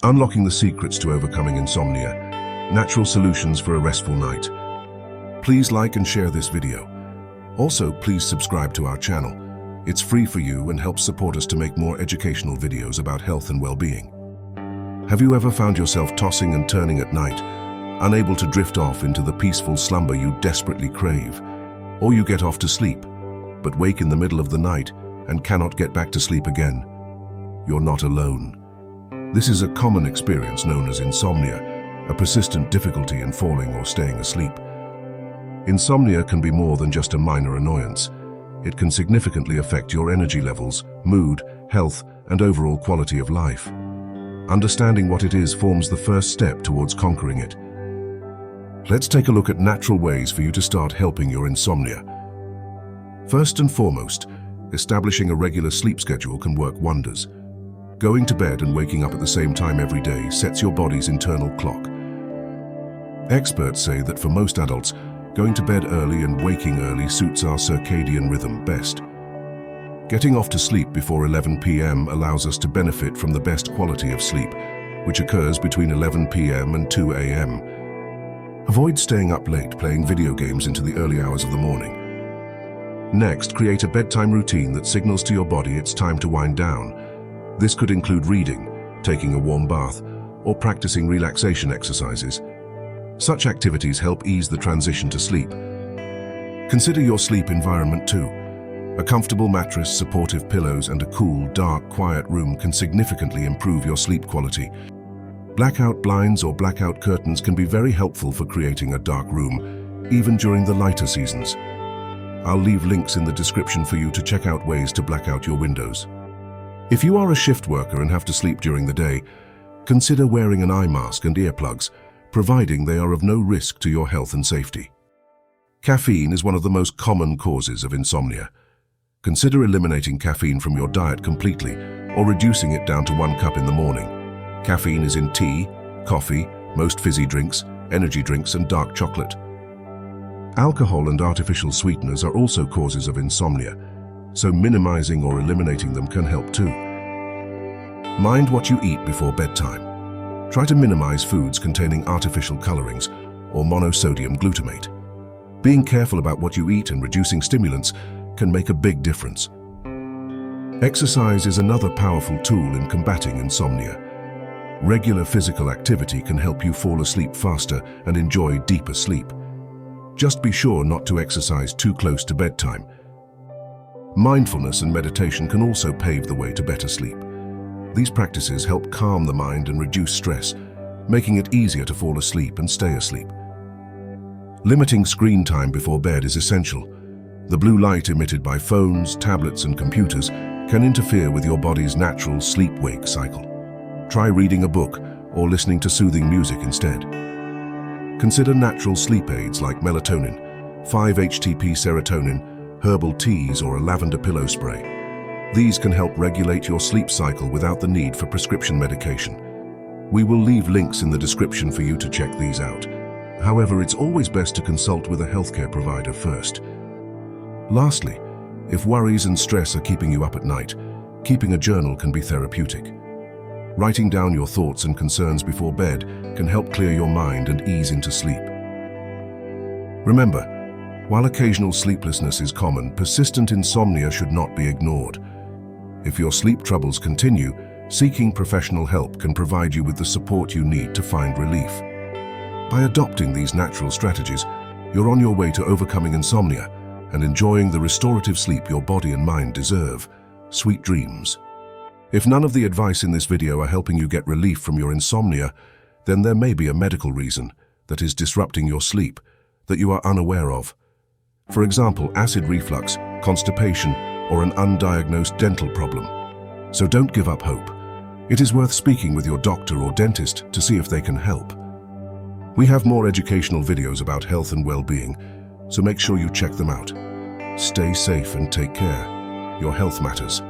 Unlocking the secrets to overcoming insomnia. Natural solutions for a restful night. Please like and share this video. Also, please subscribe to our channel. It's free for you and helps support us to make more educational videos about health and well-being. Have you ever found yourself tossing and turning at night, unable to drift off into the peaceful slumber you desperately crave? Or you get off to sleep, but wake in the middle of the night and cannot get back to sleep again? You're not alone. This is a common experience known as insomnia, a persistent difficulty in falling or staying asleep. Insomnia can be more than just a minor annoyance. It can significantly affect your energy levels, mood, health, and overall quality of life. Understanding what it is forms the first step towards conquering it. Let's take a look at natural ways for you to start helping your insomnia. First and foremost, establishing a regular sleep schedule can work wonders. Going to bed and waking up at the same time every day sets your body's internal clock. Experts say that for most adults, going to bed early and waking early suits our circadian rhythm best. Getting off to sleep before 11 p.m. allows us to benefit from the best quality of sleep, which occurs between 11 p.m. and 2 a.m. Avoid staying up late playing video games into the early hours of the morning. Next, create a bedtime routine that signals to your body it's time to wind down. This could include reading, taking a warm bath, or practicing relaxation exercises. Such activities help ease the transition to sleep. Consider your sleep environment too. A comfortable mattress, supportive pillows, and a cool, dark, quiet room can significantly improve your sleep quality. Blackout blinds or blackout curtains can be very helpful for creating a dark room, even during the lighter seasons. I'll leave links in the description for you to check out ways to black out your windows. If you are a shift worker and have to sleep during the day, consider wearing an eye mask and earplugs, providing they are of no risk to your health and safety. Caffeine is one of the most common causes of insomnia. Consider eliminating caffeine from your diet completely or reducing it down to 1 cup in the morning. Caffeine is in tea, coffee, most fizzy drinks, energy drinks, and dark chocolate. Alcohol and artificial sweeteners are also causes of insomnia, so minimizing or eliminating them can help too. Mind what you eat before bedtime. Try to minimize foods containing artificial colorings or monosodium glutamate. Being careful about what you eat and reducing stimulants can make a big difference. Exercise is another powerful tool in combating insomnia. Regular physical activity can help you fall asleep faster and enjoy deeper sleep. Just be sure not to exercise too close to bedtime. Mindfulness and meditation can also pave the way to better sleep. These practices help calm the mind and reduce stress, making it easier to fall asleep and stay asleep. Limiting screen time before bed is essential. The blue light emitted by phones, tablets, and computers can interfere with your body's natural sleep-wake cycle. Try reading a book or listening to soothing music instead. Consider natural sleep aids like melatonin, 5-HTP serotonin, herbal teas, or a lavender pillow spray. These can help regulate your sleep cycle without the need for prescription medication. We will leave links in the description for you to check these out. However, it's always best to consult with a healthcare provider first. Lastly, if worries and stress are keeping you up at night, keeping a journal can be therapeutic. Writing down your thoughts and concerns before bed can help clear your mind and ease into sleep. Remember, while occasional sleeplessness is common, persistent insomnia should not be ignored. If your sleep troubles continue, seeking professional help can provide you with the support you need to find relief. By adopting these natural strategies, you're on your way to overcoming insomnia and enjoying the restorative sleep your body and mind deserve. Sweet dreams. If none of the advice in this video are helping you get relief from your insomnia, then there may be a medical reason that is disrupting your sleep that you are unaware of. For example, acid reflux, constipation, or an undiagnosed dental problem. So don't give up hope. It is worth speaking with your doctor or dentist to see if they can help. We have more educational videos about health and well-being, so make sure you check them out. Stay safe and take care. Your health matters.